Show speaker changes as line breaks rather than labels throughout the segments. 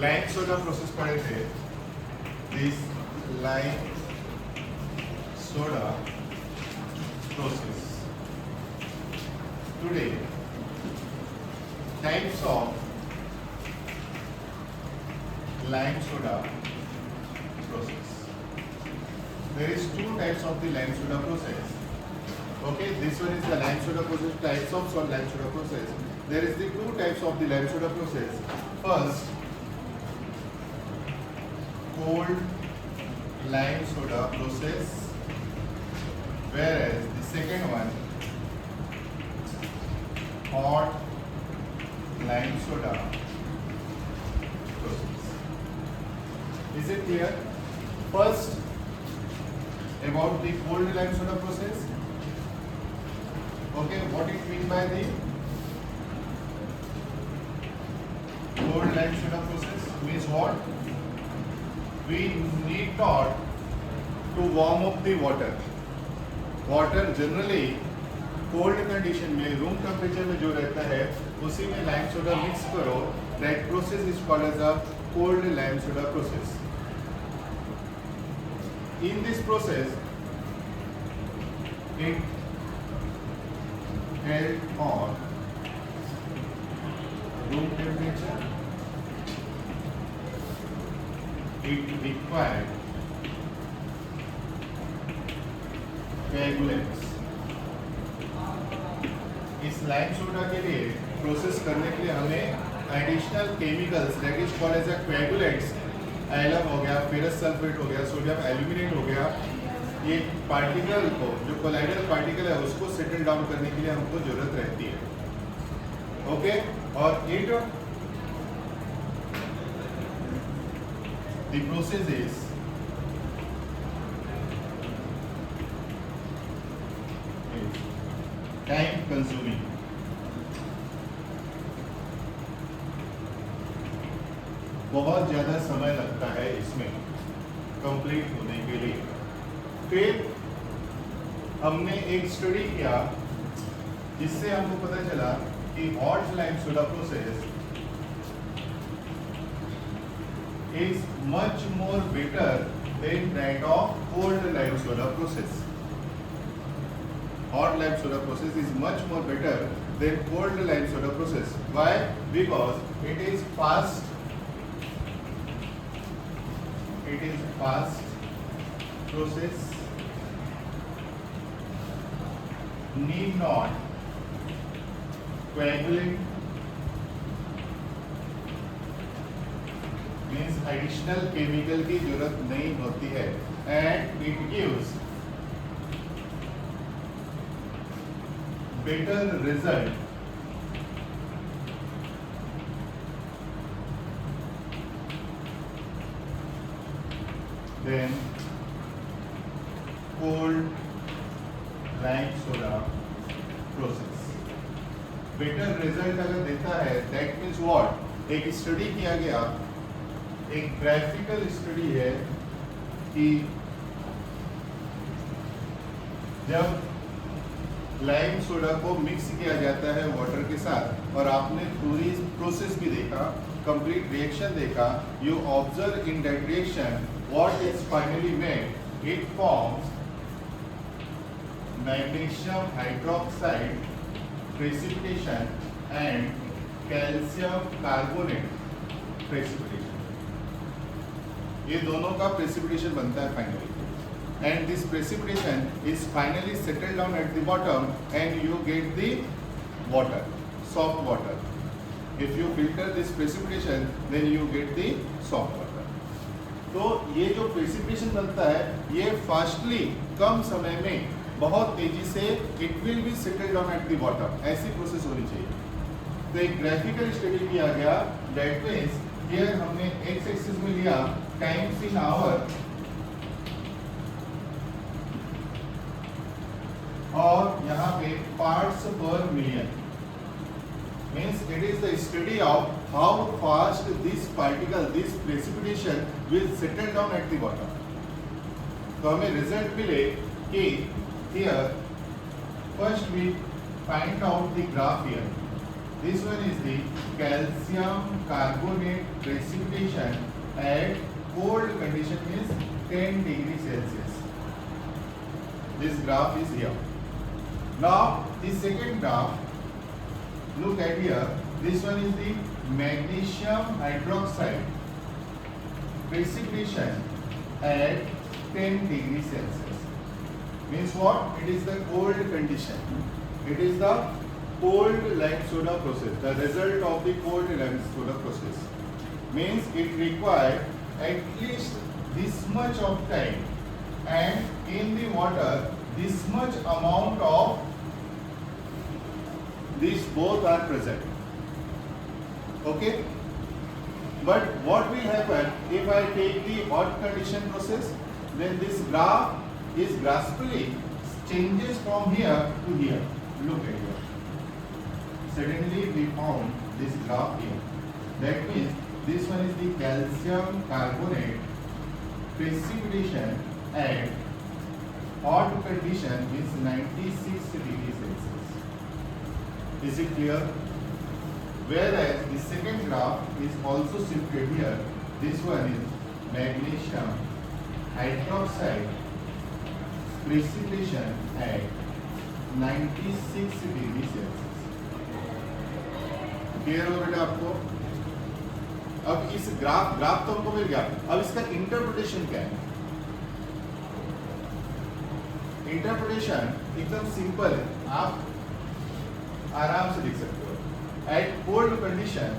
Lime soda process पढ़े थे. This lime soda process. Today, types of lime soda process. There is two types of the lime soda process. Okay, this one is the lime soda process. Types of lime soda process. There is the two types of the lime soda process. First, cold lime soda process. Whereas the second one, hot lime soda process. Is it clear? First, about the cold lime soda process. Okay, what it means by the cold lime soda process means what? We need not to warm up the water. Water generally cold condition में room temperature में जो रहता है उसी में lime soda mix करो. That process is called as a cold lime soda process. In this process it held on room temperature. It required coagulants. इस lime soda के लिए प्रोसेस करने के लिए हमें additional chemicals that is called as a coagulants. Alum हो गया, ferrous sulphate हो गया, सोडियम एल्यूमिनेट हो गया. ये पार्टिकल को जो कोलाइडल पार्टिकल है उसको सेटल डाउन करने के लिए हमको जरूरत रहती है. ओके, और it the process is time consuming. बहुत ज़्यादा समय लगता है इसमें कंप्लीट होने के लिए. फिर हमने एक स्टडी किया जिससे हमको पता चला कि hot lime soda process is much more better than that of cold lime soda process. Hot lime soda process is much more better than cold lime soda process. Why? Because it is fast. It is fast process. Need not coagulate. Means additional chemical की जरूरत नहीं होती है. And it gives better result than cold lime soda process. better result अगर देता है that means what? एक study किया गया, एक ग्राफिकल स्टडी है कि जब लाइम सोडा को मिक्स किया जाता है वाटर के साथ और आपने पूरी प्रोसेस भी देखा, कंप्लीट रिएक्शन देखा. You observe in that reaction what is finally made. It forms magnesium hydroxide precipitation and calcium carbonate precipitation. ये दोनों का प्रेसिपिटेशन बनता है finally. And this precipitation is finally settled down at the bottom and you get the water, soft water. If you filter this precipitation then you get the soft water. तो ये जो precipitation बनता है ये fastly कम समय में बहुत तेजी से it will be settled down at the bottom. ऐसी प्रोसेस होनी चाहिए. तो एक ग्राफिकल स्टडी किया गया. That means here हमने x एक्सिस में लिया टाइम्स इन आवर और यहाँ पे पार्ट्स पर million. Means it is the study of how fast this particle this precipitation will settle down at the bottom. तो हमें रिजल्ट मिले कि here first we find out the graph here. This one is the calcium carbonate precipitation precipitation at cold condition means 10 degree Celsius. This graph is here. Now the second graph, look at here. This one is the magnesium hydroxide precipitation at 10 degree Celsius. Means what? It is the cold condition. It is the cold lime soda process. The result of the cold lime soda process means it requires at least this much of time, and in the water this much amount of these both are present. Okay? But what will happen if I take the hot condition process? Then this graph is graphically changes from here to here. Look at here. Suddenly we found this graph here. That means this one is the calcium carbonate precipitation at hot condition means 96 degrees Celsius. Is it clear? Whereas the second graph is also shifted here. This one is magnesium hydroxide precipitation at 96 degrees Celsius. Clear हो बेटा आपको? अब इस graph तो हमको मिल गया. अब इसका इंटरप्रिटेशन क्या है? इंटरप्रिटेशन एकदम सिंपल है, आप आराम से लिख सकते हो. At cold condition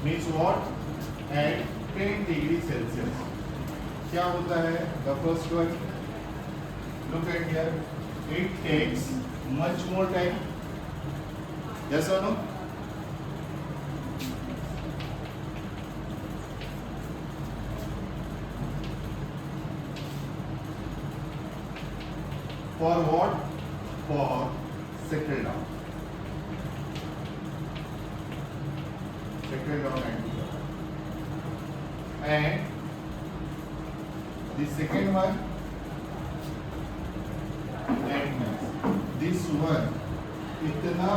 means what? At 10 degree Celsius क्या होता है? The first one, look at here, it takes much more time. Yes और no? For what? For settle down. Settle down and the second one, that means this one इतना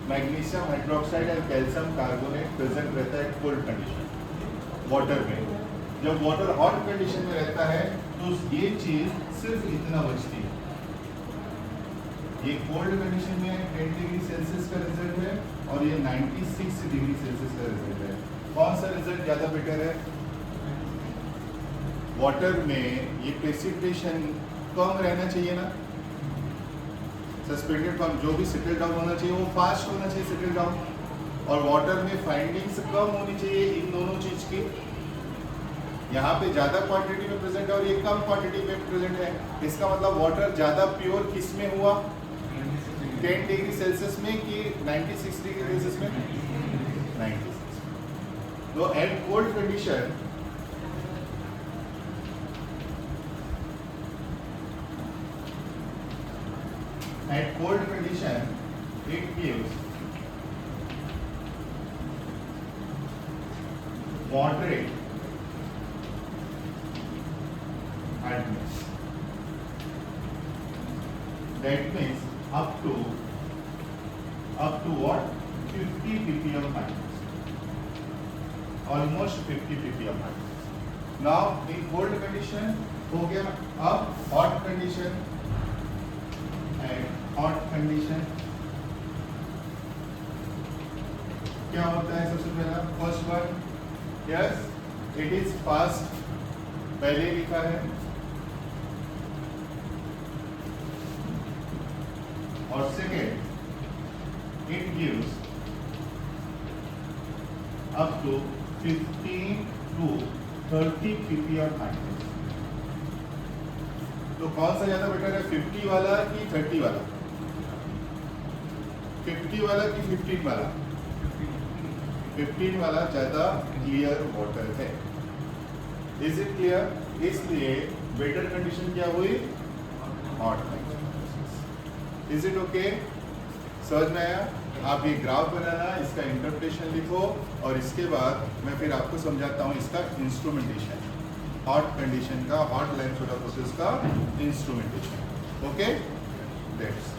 magnesium hydroxide और calcium carbonate present रहता है cold condition water में. जब water hot condition में रहता है तो ये चीज सिर्फ इतना बचती है. ये कोल्ड कंडीशन में 10 डिग्री सेल्सियस का रिजल्ट है और ये 96 डिग्री सेल्सियस का रिजल्ट है. कौन सा रिजल्ट ज्यादा बेटर है? वाटर में ये प्रेसिपिटेशन कम रहना चाहिए ना, सस्पेंडेड फॉर्म जो भी सेटल डाउन होना चाहिए वो फास्ट होना चाहिए सेटल डाउन, और वाटर में फाइंडिंग्स कम होनी चाहिए इन दोनों चीज की. यहाँ पे ज्यादा क्वांटिटी में प्रेजेंट है और ये कम क्वांटिटी में प्रेजेंट है. इसका मतलब वाटर ज्यादा प्योर किस में हुआ? 10 डिग्री सेल्सियस में कि 96 डिग्री सेल्सियस में? 96. तो at cold condition it gives moderate hardness. That means up to what? 50 ppm hardness. Almost 50 ppm hardness. Now in cold condition हो गया. अब hot condition, and hot condition क्या होता है? सबसे पहला first one, yes it is fast, पहले लिखा है, और second it gives up to 15 to 30 ppm hardness. तो कौन सा ज्यादा बेटर है? 50 वाला कि 30 वाला? 50 वाला कि 15 वाला? 15 वाला ज्यादा क्लियर वाटर है. Is it clear? इसलिए बेटर कंडीशन क्या हुई? Hot condition. Is it okay? समझ में आया? आप ये ग्राफ बनाना, इसका इंटरप्रिटेशन लिखो, और इसके बाद मैं फिर आपको समझाता हूँ इसका इंस्ट्रूमेंटेशन, हॉट कंडीशन का, हॉट लाइम सोडा प्रोसेस का इंस्ट्रूमेंटेशन. Okay, that's